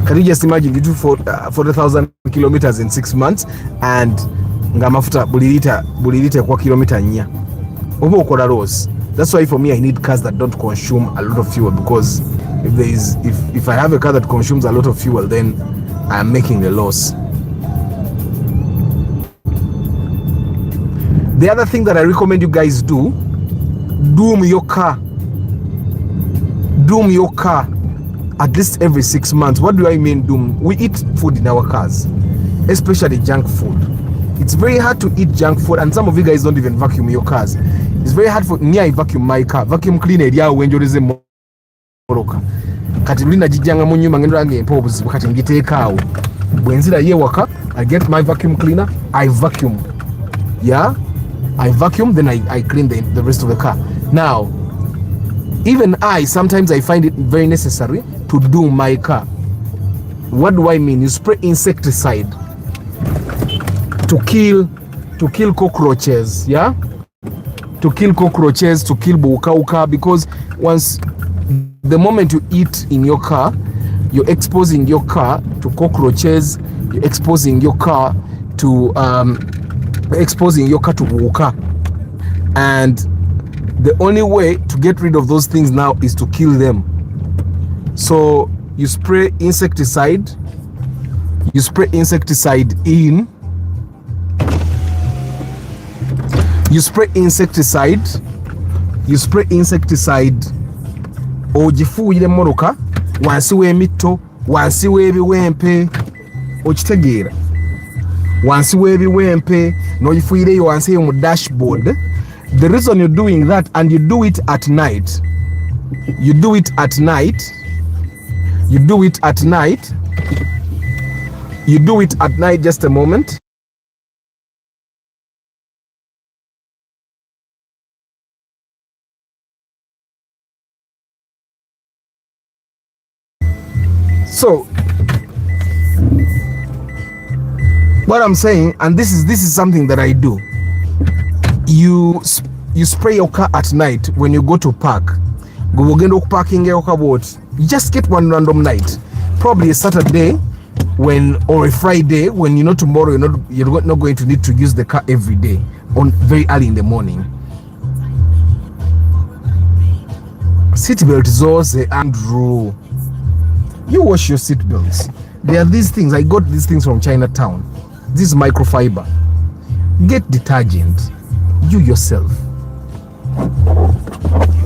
can you just imagine you do 40,000 kilometers in 6 months and nga mafuta buli lita kwa kilomita 4. Oba okola loss. That's why for me I need cars that don't consume a lot of fuel, because if I have a car that consumes a lot of fuel, then I'm making a loss. The other thing that I recommend you guys doom your car. Doom your car at least every 6 months. What do I mean doom? We eat food in our cars, especially junk food. It's very hard to eat junk food, and some of you guys don't even vacuum your cars. It's very hard for me. I vacuum my car. Vacuum cleaner lyawo wenjoleze moroka. Kati lina jijanga mu nyuma ngendo yange empa obuzibu kati ngiteekaawo. Bwenzira ye waka, I get my vacuum cleaner, I vacuum. Yeah? I vacuum, then I clean the rest of the car. Now, even sometimes I find it very necessary to do my car. What do I mean? You spray insecticide to kill cockroaches, yeah? To kill cockroaches, to kill buukauka, because the moment you eat in your car, you're exposing your car to cockroaches, you're exposing your car to buuka. And the only way to get rid of those things now is to kill them. So you spray insecticide in. You spray insecticide ogifuuyire moroka wansi w'emito, wansi w'ebiwempe, okitegeera, wansi w'ebiwempe n'ogifuuyireyo wansi eyo mu dashboard. The reason you're doing that, and you do it at night, just a moment. So what I'm saying, and this is something that I do, you spray your car at night when you go to park. You just get one random night, probably a Saturday or a Friday, when you know tomorrow you're not going to need to use the car every day, on very early in the morning. Seatbelt zoze, Andrew. You wash your seatbelts. There are these things. I got these things from Chinatown. This is microfiber. Get detergent. You yourself.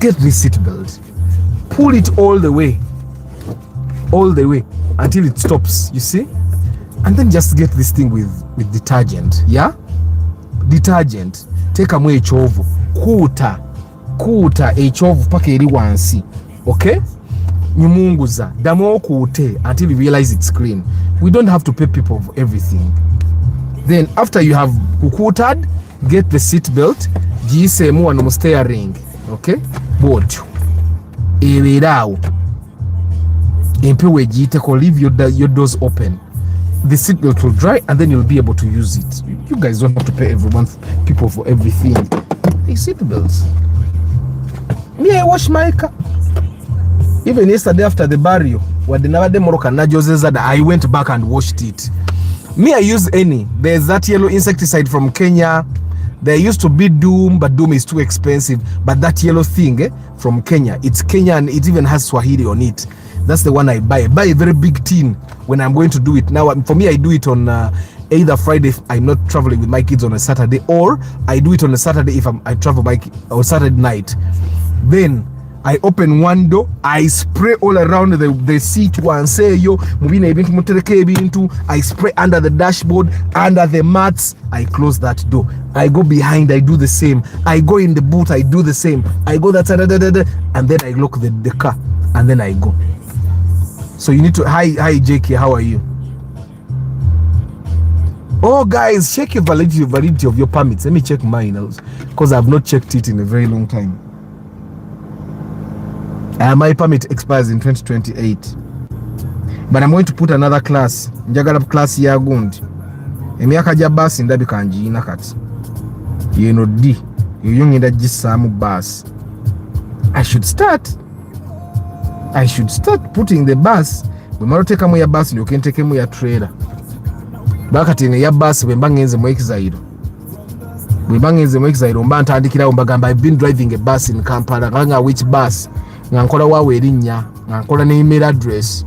Get this seat belt, pull it all the way until it stops, you see, and then just get this thing with detergent. Yeah, detergent. Take a echovu kuuta echovu paka eri wansi, okay, nyumunguza damo kuute until you realize it's clean. We don't have to pay people for everything. Then after you have kukuted, get the seat belt, gisemu wano steering, okay, board eberao empewe giteko, leave your doors open. The seat belt will dry and then you'll be able to use it. You guys don't have to pay people for everything. Hey, seat belts. Me, I wash my car. Even yesterday after the burial, I went back and washed it. Me, I use any. There's that yellow insecticide from Kenya. There used to be Doom, but Doom is too expensive. But that yellow thing from Kenya, it's Kenya and it even has Swahili on it. That's the one I buy. I buy a very big tin when I'm going to do it. Now, for me, I do it on either Friday if I'm not traveling with my kids on a Saturday, or I do it on a Saturday if I travel on Saturday night. Then I open one door, I spray all around the seat one, say yo, I spray under the dashboard, under the mats, I close that door. I go behind, I do the same. I go in the boot, I do the same. I go that side, and then I lock the car, and then I go. So you need to, hi Jackie, how are you? Oh guys, check your validity of your permits. Let me check mine, because I've not checked it in a very long time. My permit expires in 2028, but I'm going to put another class. Njagala class ya gundi. Emyaka ja bus ndabika njina kati. You know D. You ngenda gisamu bus. I should start putting the bus. We maro take mu ya bus you can take mu ya trailer. Bakati ne ya bus we mbangenze mu exile. We mbangenze mu exile mba ntandikira mbagamba I've been driving a bus in Kampala. Kanga which bus? Ngankola wawe erinnya, ngankola ne email address.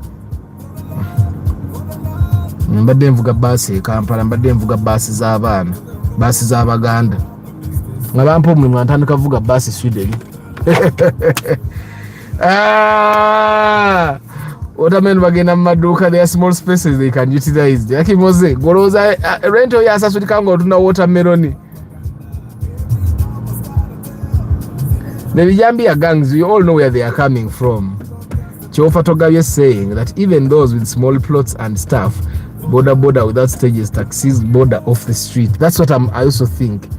Mbadde nvuga bus e Kampala, mbadde nvuga bus z'abaana, bus z'Abaganda. Nga bampa omulimu ntandika vuga bus Sweden. Watermen bagenda mu maduuka, there are small spaces they can utilize. Yaki moze, goloza rento yasasulika nga otunda watermelon. The Vijambia gangs, we all know where they are coming from. Chihofa Togavye is saying that even those with small plots and stuff, border without stages, taxis, border off the street. That's what I also think.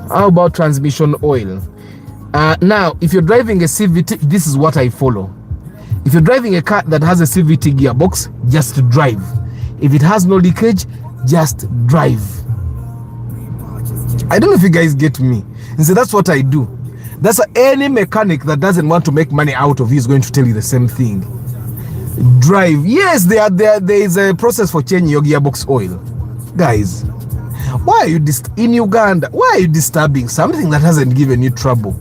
How about transmission oil? Now, if you're driving a CVT, this is what I follow. If you're driving a car that has a CVT gearbox, just drive. If it has no leakage, just drive. I don't know if you guys get me. And so that's what I do. That's any mechanic that doesn't want to make money out of you is going to tell you the same thing. Drive. Yes, there is a process for changing your gearbox oil. Guys, why are you in Uganda? Why are you disturbing something that hasn't given you trouble?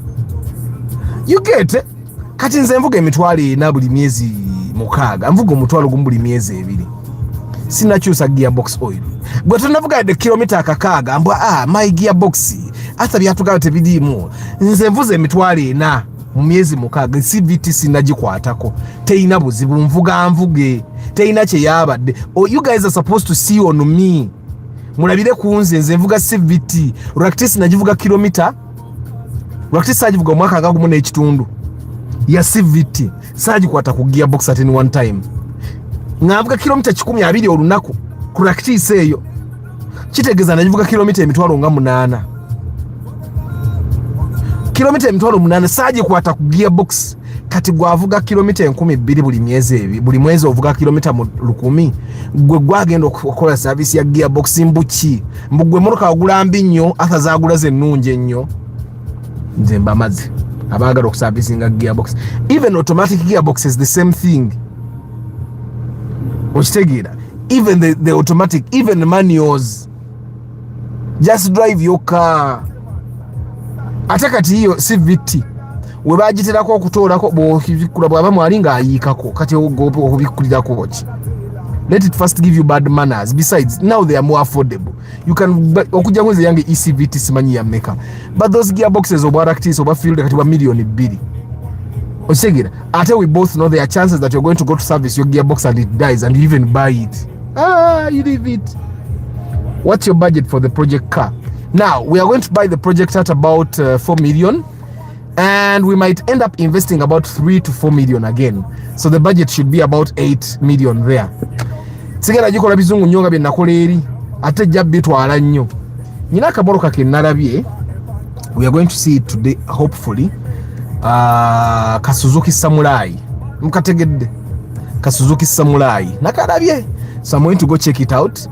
You get it? Kati nze mvuga emitwalo ena buli myezi mukaaga, mvuga omutwalo gumu buli myezi ebiri. Sinakyusa gearbox oil. Gwe tunavuga de kilomita akakaaga mbwa my gearbox hata byatugayo tebidimu. Nze mvuze emitwalo ena mu myezi mukaaga, CVT sinagikwatako. Teina buzibu, mvuge. Teina kye yabadde. Oh, you guys are supposed to see on me. Mulabire kunze nze mvuga CVT. Practice nagivuga kilomita. Practice agivuga mwaka ngagumu n'ekitundu. Ya CVT sagikwata ku gearbox at any one time. Ngavuga kilomita 12 olunaku. Practice eyo kitegeza nagivuga kilomita emitwalo nga 8. Kilomita emitwalo 8 sagikwata ku gearbox. Kati gwavuga kilomita 12 buli myezi ebi. Buli mwezi ovuga kilomita 1000. Gwe gwagenda okukola service ya gearbox mbuki. Mbugwe motoka agula mbi nnyo atazagula ze nnungi ennyo. Nze mbamazi abagala okuservicinga gearbox. Even automatic gearbox is the same thing. Okitegeera. Even the automatic, even the manuals. Just drive your car. Ate kati hiyo CVT we bagiterako okutoolako bw'okikula bw'aba mwali ng'ayiikako kati okubikulirako ki. let it first give you bad manners. Besides, now they are more affordable. You can okuja ngweze yange ECVT simanyi ya maker, but those gearboxes oba Aractis oba field kati wa million 2 osegira. Ate we both know there are chances that you're going to go to service your gearbox and it dies and you even buy it. You leave it. What's your budget for the project car? Now we are going to buy the project at about 4 million, and we might end up investing about 3 to 4 million again. So the budget should be about 8 million there. Sigera jikola bizungu nyonga bye nakola eri ate jabbitwala nnyo. Nyina akaboroka ke nalabye. We are going to see it today hopefully. Kasuzuki Samurai. Mukategedde. Kasuzuki Samurai. Nakalabye. So I'm going to go check it out.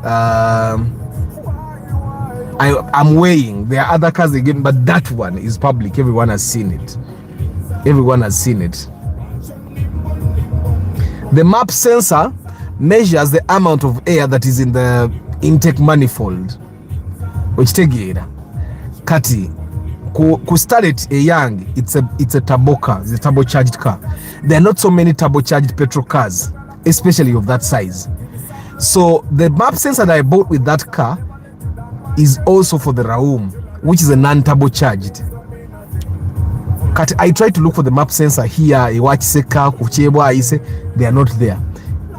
I'm weighing. There are other cars again, but that one is public. Everyone has seen it. Everyone has seen it. The map sensor measures the amount of air that is in the intake manifold. Which tegera. Kati ku start a young, it's a turbo car. It's a turbocharged car. There are not so many turbocharged petrol cars, especially of that size. So the map sensor that I bought with that car is also for the Raum, which is a non-turbocharged. I tried to look for the map sensor here, they are not there.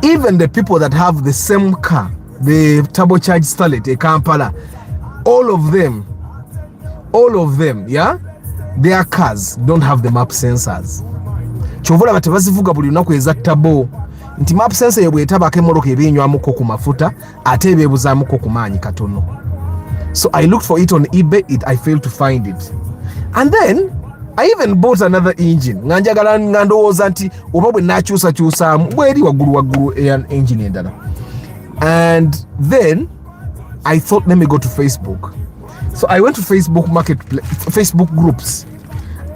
Even the people that have the same car, the turbocharged Starlet, a Kampala, all of them, yeah, their cars don't have the map sensors. Chovola batabazivuga buli lunaku eza tabo. Nti map sensor yebwetaba kemoroka ebinywamuko ku mafuta ate ebebuzamuko ku maanyi katono. So I looked for it on eBay, I failed to find it. And then I even bought another engine. Nganjagala ngandowooza nti oba bwe nakyusakyusaamu bweri waggulu engine endala. And then I thought, let me go to Facebook. So I went to Facebook groups,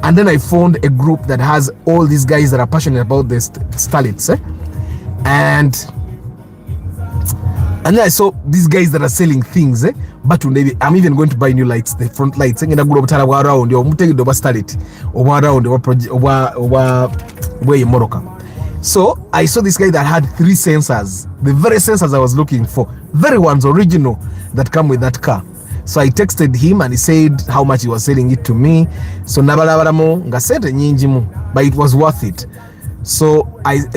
and then I found a group that has all these guys that are passionate about the Starlets, and then I saw these guys that are selling things, but I'm even going to buy new lights, the front lights. And I go around your Starlet or around where you Morocco. So I saw this guy that had 3 sensors, the very sensors I was looking for, very ones original that come with that car. So I texted him and he said how much he was selling it to me. So nabalabaramo ngasente nyingi mu, but it was worth it. So I'm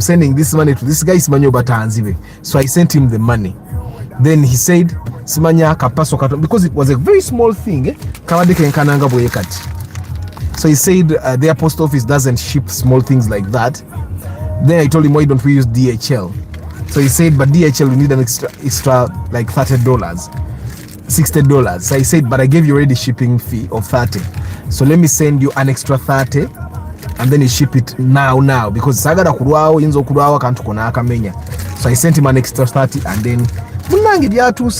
sending this money to this guy Simanyo batanzibe. So I sent him the money. Then he said Simanya kapaso kato, because it was a very small thing. So he said their post office doesn't ship small things like that. Then I told him, why don't we use DHL? So he said, but DHL we need an extra like $30, $60. So I said, but I gave you already shipping fee of 30. So let me send you an extra 30 and then you ship it now because sagada kulwawo yinzo kulwawo kantu kona akamenya. So I sent him an extra 30 and then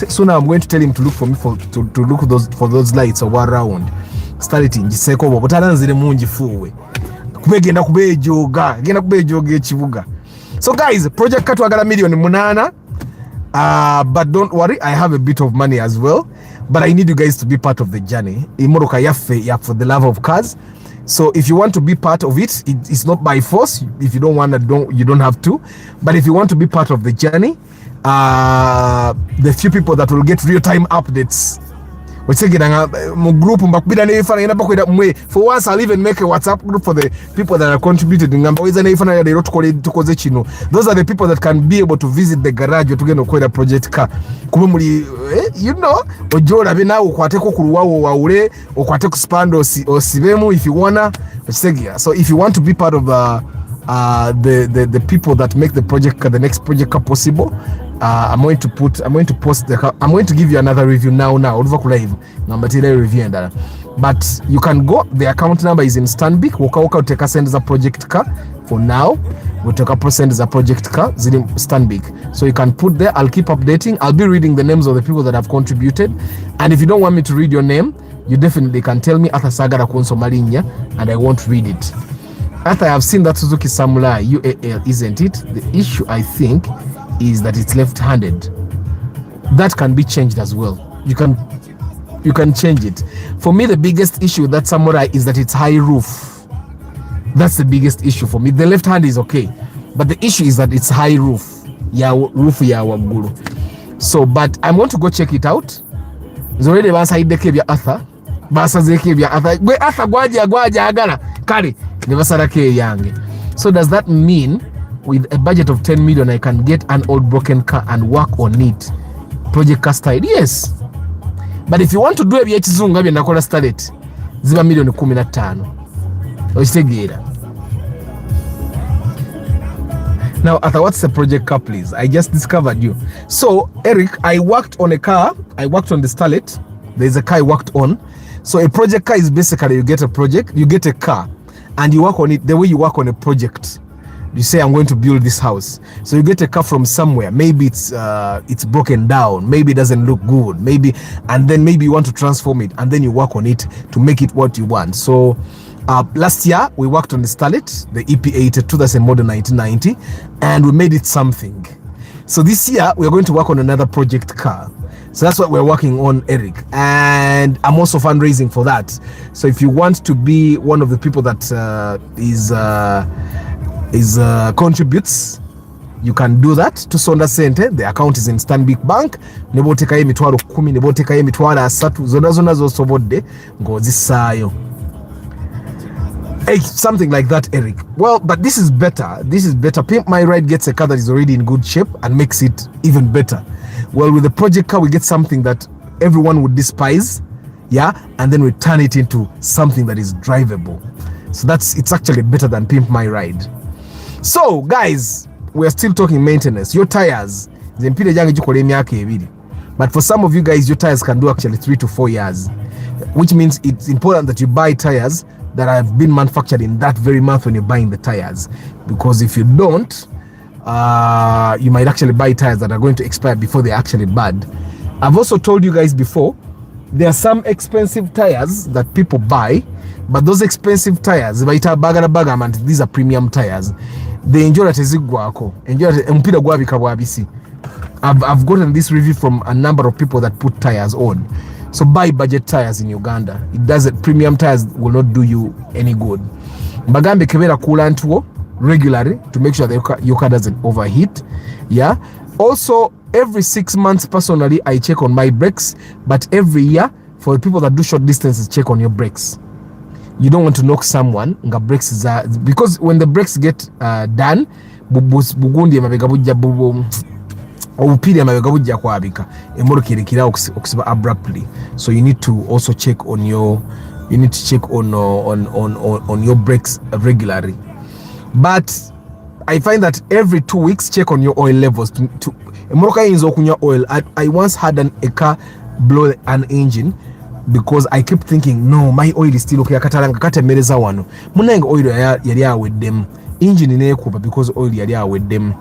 so now I'm going to tell him to look for me to look for those lights around. Started njiseko botalanzire mungi fuwe. Kubegenda kubejoga ekibuga. So guys, project katwagala $1,800,000. But don't worry, I have a bit of money as well. But I need you guys to be part of the journey. Imoroka yafe for the love of cars. So if you want to be part of it, it's not by force. If you don't want to, you don't have to. But if you want to be part of the journey, the few people that will get real-time updates. For once, I'll even make a WhatsApp group for the people that are contributed. Those are the people that can be able to visit the garage to get a project car. You know, if you wanna. So if you want to be part of the people that make the project car, the next project car possible, I'm going to post I'm going to give you another review now live review. But you can go, the account number is in Stanbic. Woka take a send as a project car for now. We'll take a send as a project car in Stanbic. So you can put there. I'll keep updating. I'll be reading the names of the people that have contributed. And if you don't want me to read your name, you definitely can tell me Athasagara Kunso Marinya and I won't read it. After I have seen that Suzuki Samurai UAL, isn't it? The issue I think is that it's left-handed. That can be changed as well. You can change it. For me, the biggest issue with that Samurai is that it's high roof. That's the biggest issue for me. The left hand is okay, but the issue is that it's high roof ya waggulu. So but I want to go check it out. Nzolere bansayideko ebya Arthur, basazeeko ebya Arthur, gwe Arthur gwaja agala kale ne basalako eyange. So does that mean with a budget of 10 million I can get an old broken car and work on it project car style? Yes, but if you want to do ebyekizungu bye nakola starlet ziba million 15 okitegeera. Now, Arthur, what's the project car, please? I just discovered you. So, Eric, I worked on a car. I worked on the Starlet. There's a car I worked on. So, a project car is basically you get a project, you get a car, and you work on it the way you work on a project. You say, I'm going to build this house. So, you get a car from somewhere. Maybe it's broken down. Maybe it doesn't look good. Maybe, and then maybe you want to transform it, and then you work on it to make it what you want. So, last year we worked on the Starlet, the EP82, that's a model 1990, and we made it something. So this year we are going to work on another project car. So that's what we're working on, Eric, and I'm also fundraising for that. So if you want to be one of the people that contributes, you can do that to Sonda Center. The account is in Stanbic Bank. Nebotekayo emitwalo 10, nebotekayo emitwalo 3, zona zosobodde ng'ozisaayo. Something like that, Eric. Well, but this is better. This is better. Pimp My Ride gets a car that is already in good shape and makes it even better. Well, with the project car, we get something that everyone would despise, yeah, and then we turn it into something that is drivable. So it's actually better than Pimp My Ride. So, guys, we're still talking maintenance. Your tires, but for some of you guys, your tires can do actually 3 to 4 years, which means it's important that you buy tires that have been manufactured in that very month when you're buying the tires, because if you don't, you might actually buy tires that are going to expire before they're actually bad. I've also told you guys before, there are some expensive tires that people buy, but those expensive tires, these are premium tires. They enjoy that ezigwako, enjoy mpira gwabika bwabisi. I've gotten this review from a number of people that put tires on. So buy budget tires in Uganda. It doesn't. Premium tires will not do you any good. Bagambe kebera coolant wo regularly to make sure that your car doesn't overheat. Yeah. Also, every 6 months personally I check on my brakes, but every year for the people that do short distances, check on your brakes. You don't want to knock someone nga brakes because when the brakes get done, bugundi mabega bujja bubu obupiri amabega bujja kwabika emmotoka erekera okusiba abruptly. So you need to also check on your on your brakes regularly. But I find that every 2 weeks check on your oil levels. To emmotoka yinza okunywa oil. I once had a car blow an engine because I kept thinking, no, my oil is still okay. Akatalanga katemereza wano munange oil yali aweddemu, engine neekuba because oil yali aweddemu.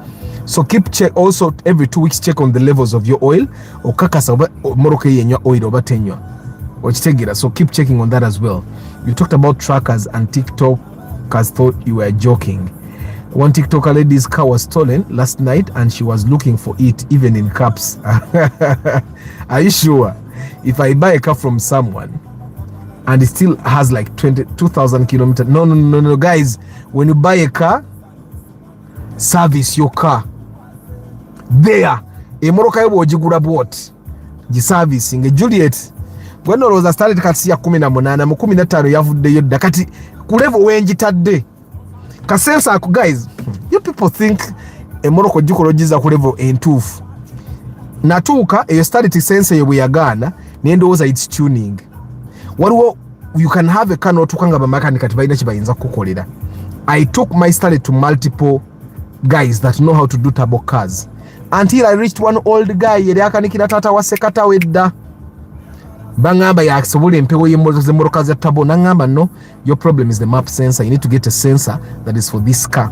So keep check also every 2 weeks, check on the levels of your oil. Okakasa moroke yenywa oil oba tenywa okitegeera. So keep checking on that as well. You talked about truckers and TikTokers thought you were joking. One TikToker lady's car was stolen last night and she was looking for it even in caps. Are you sure? If I buy a car from someone and it still has like 22,000 kilometers, no, guys, when you buy a car, service your car there. Emoroka yobo ogigula bwot giservicing. Juliet when oloza started kati ya 18 mu 15 yavuddeyo dda kati ku level wenjitadde kasensa ako. Guys, you people think emoroka ogikologiza ku level entuufu. Natuuka eyo started sense eyo bwe yagaana n'endowooza its tuning. Waliwo you can have a car notukanga bamakanika tibalina kibayinza kukolera. I took my started to multiple guys that know how to do turbo cars until I reached one old guy yali akanikira tata wa sekata wedda. Bangamba yakusobola empewo y'emmotoka za turbo. Nangamba no, your problem is the map sensor. You need to get a sensor that is for this car.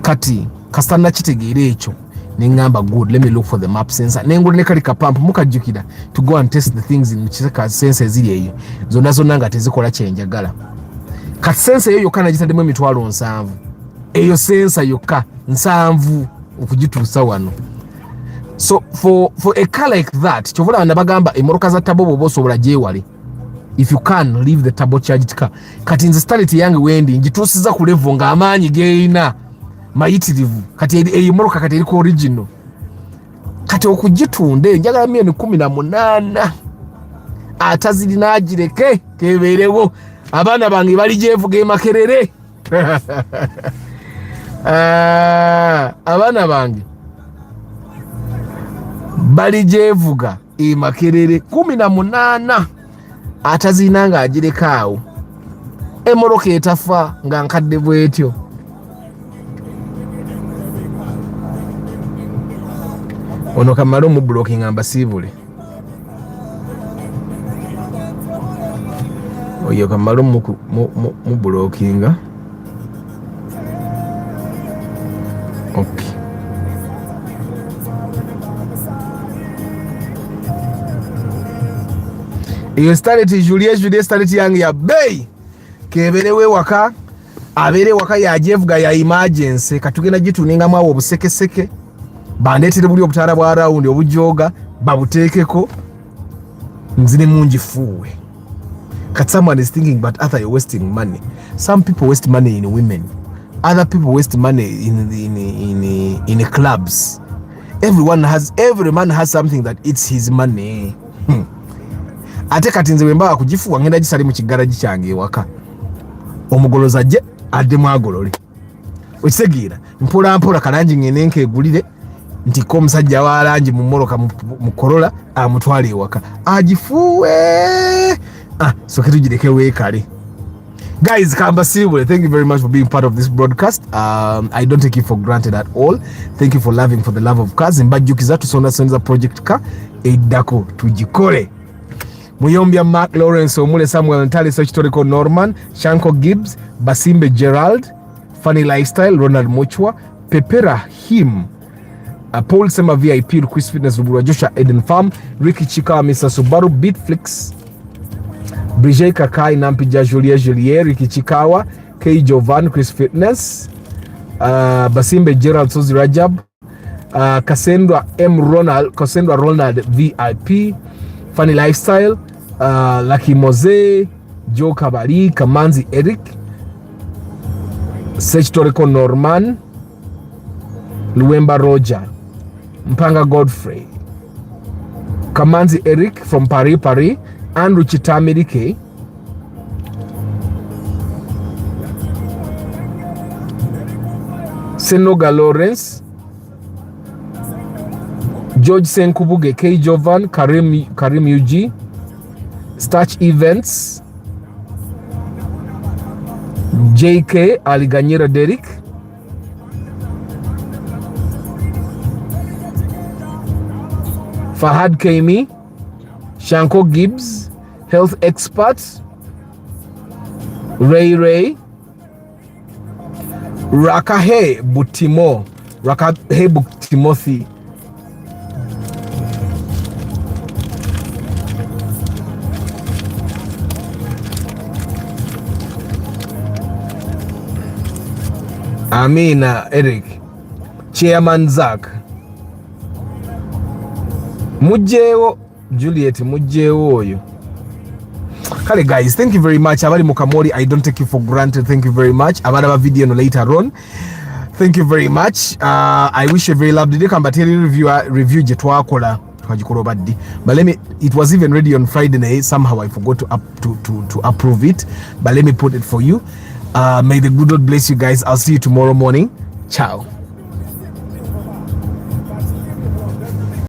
Kati kasana kitegeera ekyo nengamba good, let me look for the map sensor. Nengula ne kali kapampu mukajjukira to go and test the things in chika sensor ziri eyo zonna nga tezikola kyenjagala. Ka sensor eyo kana gitaddemu emitwalo 7. Eyo sensor yokka 7 okugituusa wano. So for a car like that, chovola nabagamba emoroka za turbo bobo osobola gyewale. If you can leave the turbocharged car. Kati nze starlet yange wendi njituusiza ku level nga amaanyi geina mayitirivu kati eyimoloka kati eriko original kati okugitunda njagala $18,000 atazirina agireke kebeerewo abaana bange balijevuga emakerere abaana bange balijevuga emakerere $18,000 atazirina nga agireka awo emoloka etafa nga nkadde bwetyo. Ono kamala omubulooking ambasiibule oyo kamala omubulookinga okay. Eyo stareti Julie stareti yange ya bei keberewe waka abere waka yajevuga ya emergency katugenda gituninga mwawo obusekeseke bandeetere buli obutaala bwa rawundi obujoga babuteekeko nzine mungi fuuwe kati someone is thinking but Arthur you're wasting money. Some people waste money in women, other people waste money in clubs. Every man has something that eats his money. Ate kati nze wemba kugifuwa ngenda gisali mu kigaraji kyange ewaka omugoloza je adde mwagolole okisegira mpola kalangi ngene nkegulire nti ko musajja wa langi mu moroka mu Corolla amutwale ewaka agifuwe so ketugireke weekale. Guys, Kambasibule, thank you very much for being part of this broadcast. I don't take it for granted at all. Thank you for loving for the love of cars. Mbajukiza tusonda sonza project ka eddako tugikole. Muyombya Mark Lawrence Omule Samuel Ntale Search Toriko Norman Shanko Gibbs Basimbe Gerald Funny Lifestyle Ronald Mochwa Pepera Him Paul Sema VIP Chris Fitness Rubura Joshua Eden Farm Ricky Chika Mr. Subaru Beatflix Brigitte Kakai Nampija Julie Ricky Chikawa K Jovan Chris Fitness Basimbe Gerald Suzy Rajab Cassandra Ronald VIP Funny Lifestyle Lucky Mose Joe Kabali Kamanzi Eric Search Toriko Norman Luemba Roger Mpanga Godfrey Kamanzi Eric from Paris Andrew Chitamirike Senoga Lawrence George Senkubuge K Jovan Karim UG Starch Events JK Aliganyera Derek Fahad Kaimi Shanko Gibbs Health Expert Ray Rakahe Timothy Amina Eric Chairman Zach Mujewo Juliet Mujewo oyo. Kale guys, thank you very much. Abali Mukamori, I don't take you for granted. Thank you very much. Abada video no later on. Thank you very much. I wish you a very lovely day. Kambateri review je twakola twagikolo baddi. But it was even ready on Friday night. Somehow I forgot to approve it. But let me put it for you. May the good Lord bless you guys. I'll see you tomorrow morning. Ciao.